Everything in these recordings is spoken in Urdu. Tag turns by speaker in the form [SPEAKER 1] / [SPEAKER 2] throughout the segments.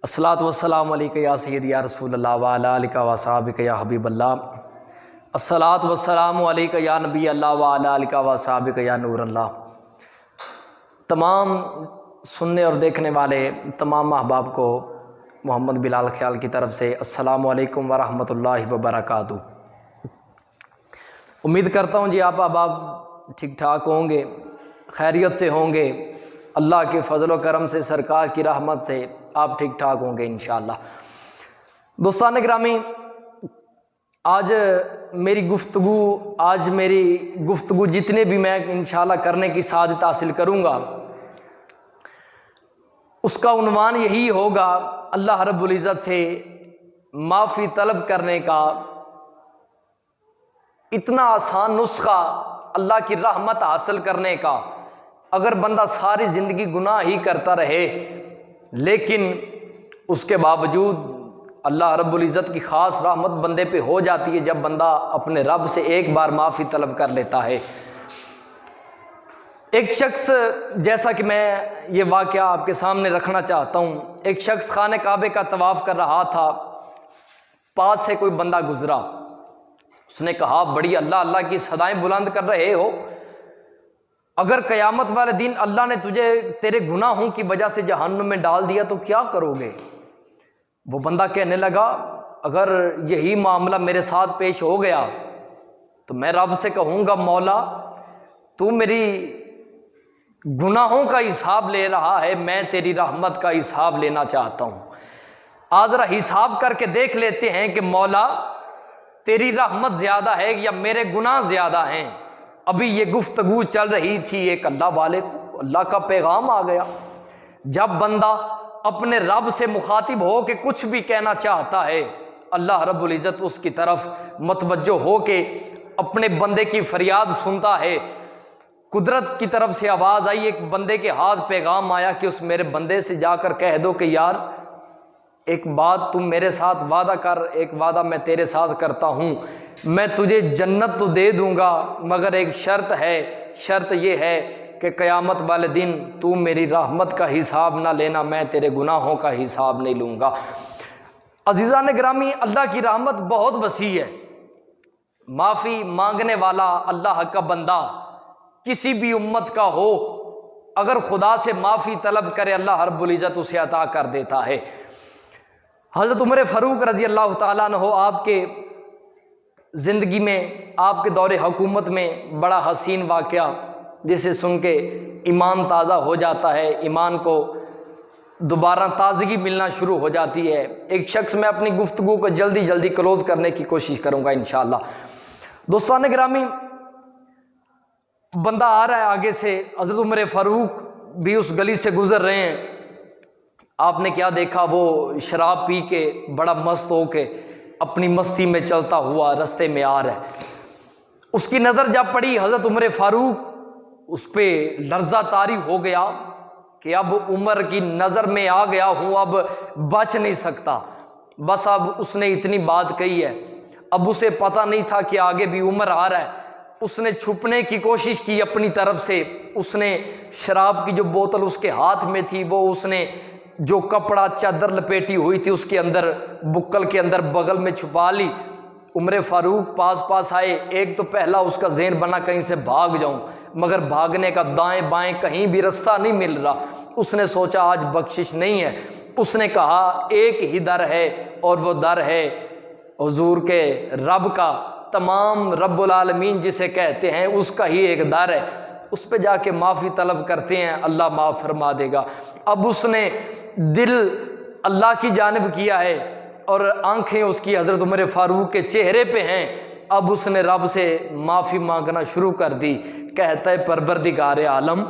[SPEAKER 1] الصلاۃ والسلام علیک یا سیدی یا رسول اللہ وعلی آلک و اصحابک یا حبیب اللہ۔ الصلاۃ والسلام علیک یا نبی اللہ وعلی آلک و اصحابک یا نور اللہ۔ تمام سننے اور دیکھنے والے تمام احباب کو محمد بلال خیال کی طرف سے السلام علیکم ورحمۃ اللہ وبرکاتہ۔ امید کرتا ہوں جی آپ احباب ٹھیک ٹھاک ہوں گے، خیریت سے ہوں گے، اللہ کے فضل و کرم سے، سرکار کی رحمت سے آپ ٹھیک ٹھاک ہوں گے انشاءاللہ۔ دوستان گرامی، آج میری گفتگو جتنے بھی میں انشاءاللہ کرنے کی سعادت حاصل کروں گا، اس کا عنوان یہی ہوگا اللہ رب العزت سے معافی طلب کرنے کا اتنا آسان نسخہ، اللہ کی رحمت حاصل کرنے کا۔ اگر بندہ ساری زندگی گناہ ہی کرتا رہے لیکن اس کے باوجود اللہ رب العزت کی خاص رحمت بندے پہ ہو جاتی ہے جب بندہ اپنے رب سے ایک بار معافی طلب کر لیتا ہے۔ ایک شخص، جیسا کہ میں یہ واقعہ آپ کے سامنے رکھنا چاہتا ہوں، ایک شخص خانہ کعبے کا طواف کر رہا تھا، پاس سے کوئی بندہ گزرا، اس نے کہا بڑی اللہ اللہ کی صدائیں بلند کر رہے ہو، اگر قیامت والے دن اللہ نے تجھے تیرے گناہوں کی وجہ سے جہنم میں ڈال دیا تو کیا کرو گے؟ وہ بندہ کہنے لگا اگر یہی معاملہ میرے ساتھ پیش ہو گیا تو میں رب سے کہوں گا مولا تو میری گناہوں کا حساب لے رہا ہے، میں تیری رحمت کا حساب لینا چاہتا ہوں۔ آج ذرا حساب کر کے دیکھ لیتے ہیں کہ مولا تیری رحمت زیادہ ہے یا میرے گناہ زیادہ ہیں۔ ابھی یہ گفتگو چل رہی تھی، ایک اللہ والے کو اللہ کا پیغام آ گیا۔ جب بندہ اپنے رب سے مخاطب ہو کے کچھ بھی کہنا چاہتا ہے، اللہ رب العزت اس کی طرف متوجہ ہو کے اپنے بندے کی فریاد سنتا ہے۔ قدرت کی طرف سے آواز آئی، ایک بندے کے ہاتھ پیغام آیا کہ اس میرے بندے سے جا کر کہہ دو کہ یار ایک بات تم میرے ساتھ وعدہ کر، ایک وعدہ میں تیرے ساتھ کرتا ہوں، میں تجھے جنت تو دے دوں گا مگر ایک شرط ہے، شرط یہ ہے کہ قیامت والے دن تو میری رحمت کا حساب نہ لینا، میں تیرے گناہوں کا حساب نہیں لوں گا۔ عزیزان گرامی، اللہ کی رحمت بہت وسیع ہے۔ معافی مانگنے والا اللہ کا بندہ کسی بھی امت کا ہو، اگر خدا سے معافی طلب کرے اللہ رب العزت اسے عطا کر دیتا ہے۔ حضرت عمر فاروق رضی اللہ تعالیٰ عنہ آپ کے زندگی میں، آپ کے دور حکومت میں بڑا حسین واقعہ جسے سن کے ایمان تازہ ہو جاتا ہے، ایمان کو دوبارہ تازگی ملنا شروع ہو جاتی ہے۔ ایک شخص، میں اپنی گفتگو کو جلدی کلوز کرنے کی کوشش کروں گا انشاءاللہ۔ دوستان گرامی، بندہ آ رہا ہے آگے سے، حضرت عمر فاروق بھی اس گلی سے گزر رہے ہیں۔ آپ نے کیا دیکھا، وہ شراب پی کے بڑا مست ہو کے اپنی مستی میں چلتا ہوا رستے میں آ رہا ہے۔ اس کی نظر جب پڑی حضرت عمر فاروق، اس پہ لرزہ طاری ہو گیا کہ اب عمر کی نظر میں آ گیا ہوں، اب بچ نہیں سکتا۔ بس اب اس نے اتنی بات کہی ہے، اب اسے پتہ نہیں تھا کہ آگے بھی عمر آ رہا ہے۔ اس نے چھپنے کی کوشش کی اپنی طرف سے، اس نے شراب کی جو بوتل اس کے ہاتھ میں تھی وہ اس نے جو کپڑا چادر لپیٹی ہوئی تھی اس کے اندر، بکل کے اندر بغل میں چھپا لی۔ عمر فاروق پاس آئے، ایک تو پہلا اس کا ذہن بنا کہیں سے بھاگ جاؤں، مگر بھاگنے کا دائیں بائیں کہیں بھی رستہ نہیں مل رہا۔ اس نے سوچا آج بخشش نہیں ہے۔ اس نے کہا ایک ہی در ہے اور وہ در ہے حضور کے رب کا، تمام رب العالمین جسے کہتے ہیں اس کا ہی ایک در ہے، اس پہ جا کے معافی طلب کرتے ہیں، اللہ معاف فرما دے گا۔ اب اس نے دل اللہ کی جانب کیا ہے اور آنکھیں اس کی حضرت عمر فاروق کے چہرے پہ ہیں۔ اب اس نے رب سے معافی مانگنا شروع کر دی۔ کہتا ہے پروردگار عالم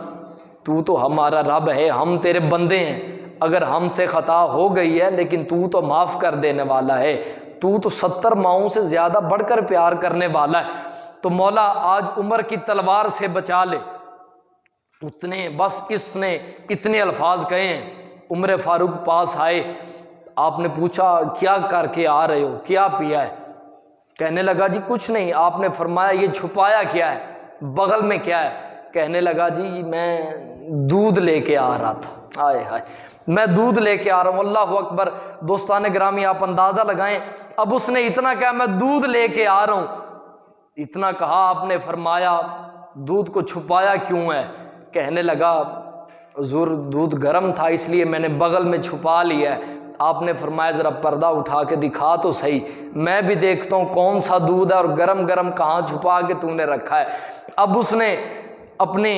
[SPEAKER 1] تو ہمارا رب ہے، ہم تیرے بندے ہیں، اگر ہم سے خطا ہو گئی ہے لیکن تو معاف کر دینے والا ہے، تو 70 ماؤں سے زیادہ بڑھ کر پیار کرنے والا ہے، تو مولا آج عمر کی تلوار سے بچا لے۔ بس اس نے اتنے الفاظ کہے ہیں۔ عمر فاروق پاس آئے، آپ نے پوچھا کیا کر کے آ رہے ہو، کیا پیا ہے؟ کہنے لگا جی کچھ نہیں۔ آپ نے فرمایا یہ چھپایا کیا ہے، بغل میں کیا ہے؟ کہنے لگا جی میں دودھ لے کے آ رہا تھا۔ آئے ہائے میں دودھ لے کے آ رہا ہوں، اللہ اکبر۔ دوستان گرامی آپ اندازہ لگائیں، اب اس نے اتنا کہا میں دودھ لے کے آ رہا ہوں، اتنا کہا، آپ نے فرمایا دودھ کو چھپایا کیوں ہے؟ کہنے لگا حضور دودھ گرم تھا اس لیے میں نے بغل میں چھپا لیا ہے۔ آپ نے فرمایا ذرا پردہ اٹھا کے دکھا تو صحیح، میں بھی دیکھتا ہوں کون سا دودھ ہے اور گرم گرم کہاں چھپا کے تو نے رکھا ہے۔ اب اس نے اپنے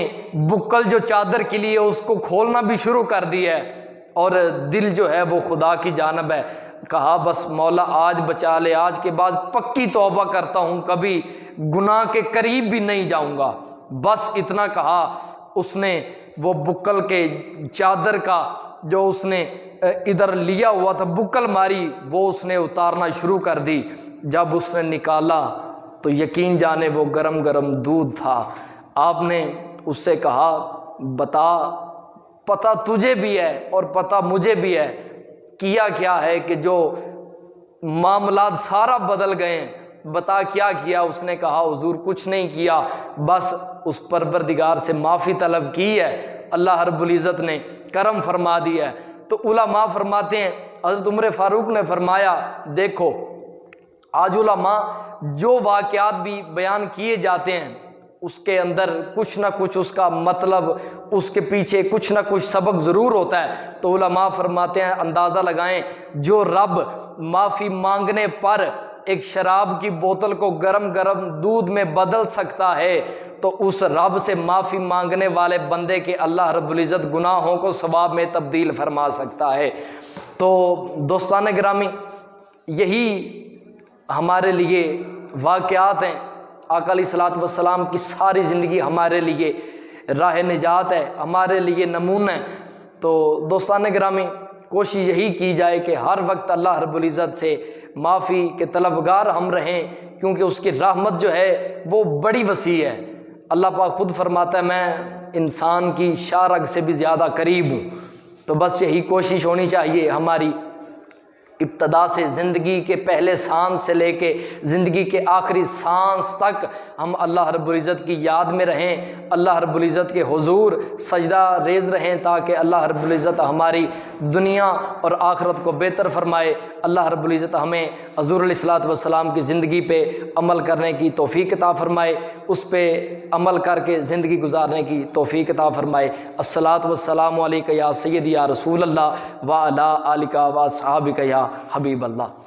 [SPEAKER 1] بکل جو چادر کے لیے اس کو کھولنا بھی شروع کر دیا ہے، اور دل جو ہے وہ خدا کی جانب ہے۔ کہا بس مولا آج بچا لے، آج کے بعد پکی توبہ کرتا ہوں، کبھی گناہ کے قریب بھی نہیں جاؤں گا۔ بس اتنا کہا، اس نے وہ بکل کے چادر کا جو اس نے ادھر لیا ہوا تھا بکل ماری، وہ اس نے اتارنا شروع کر دی۔ جب اس نے نکالا تو یقین جانے وہ گرم گرم دودھ تھا۔ آپ نے اس سے کہا بتا، پتہ تجھے بھی ہے اور پتہ مجھے بھی ہے، کیا کیا ہے کہ جو معاملات سارا بدل گئے ہیں، بتا کیا کیا؟ اس نے کہا حضور کچھ نہیں کیا، بس اس پروردگار سے معافی طلب کی ہے، اللہ رب العزت نے کرم فرما دیا ہے۔ تو علماء فرماتے ہیں، حضرت عمر فاروق نے فرمایا دیکھو آج علماء جو واقعات بھی بیان کیے جاتے ہیں اس کے اندر کچھ نہ کچھ اس کا مطلب، اس کے پیچھے کچھ نہ کچھ سبق ضرور ہوتا ہے۔ تو علماء فرماتے ہیں اندازہ لگائیں، جو رب معافی مانگنے پر ایک شراب کی بوتل کو گرم گرم دودھ میں بدل سکتا ہے، تو اس رب سے معافی مانگنے والے بندے کے اللہ رب العزت گناہوں کو ثواب میں تبدیل فرما سکتا ہے۔ تو دوستان گرامی، یہی ہمارے لیے واقعات ہیں۔ آقا علیہ الصلوۃ والسلام کی ساری زندگی ہمارے لیے راہ نجات ہے، ہمارے لیے نمونہ ہے۔ تو دوستان گرامی، کوشش یہی کی جائے کہ ہر وقت اللہ رب العزت سے معافی کے طلبگار ہم رہیں، کیونکہ اس کی رحمت جو ہے وہ بڑی وسیع ہے۔ اللہ پاک خود فرماتا ہے میں انسان کی شارگ سے بھی زیادہ قریب ہوں۔ تو بس یہی کوشش ہونی چاہیے ہماری، ابتدا سے زندگی کے پہلے سانس سے لے کے زندگی کے آخری سانس تک ہم اللہ رب العزت کی یاد میں رہیں، اللہ رب العزت کے حضور سجدہ ریز رہیں، تاکہ اللہ رب العزت ہماری دنیا اور آخرت کو بہتر فرمائے۔ اللہ رب العزت ہمیں حضور علیہ الصلوۃ والسلام کی زندگی پہ عمل کرنے کی توفیق عطا فرمائے، اس پہ عمل کر کے زندگی گزارنے کی توفیق عطا فرمائے۔ الصلاۃ والسلام علیک یا سیدی یا رسول اللہ وعلی آلک و اصحابک یا حبیب اللہ۔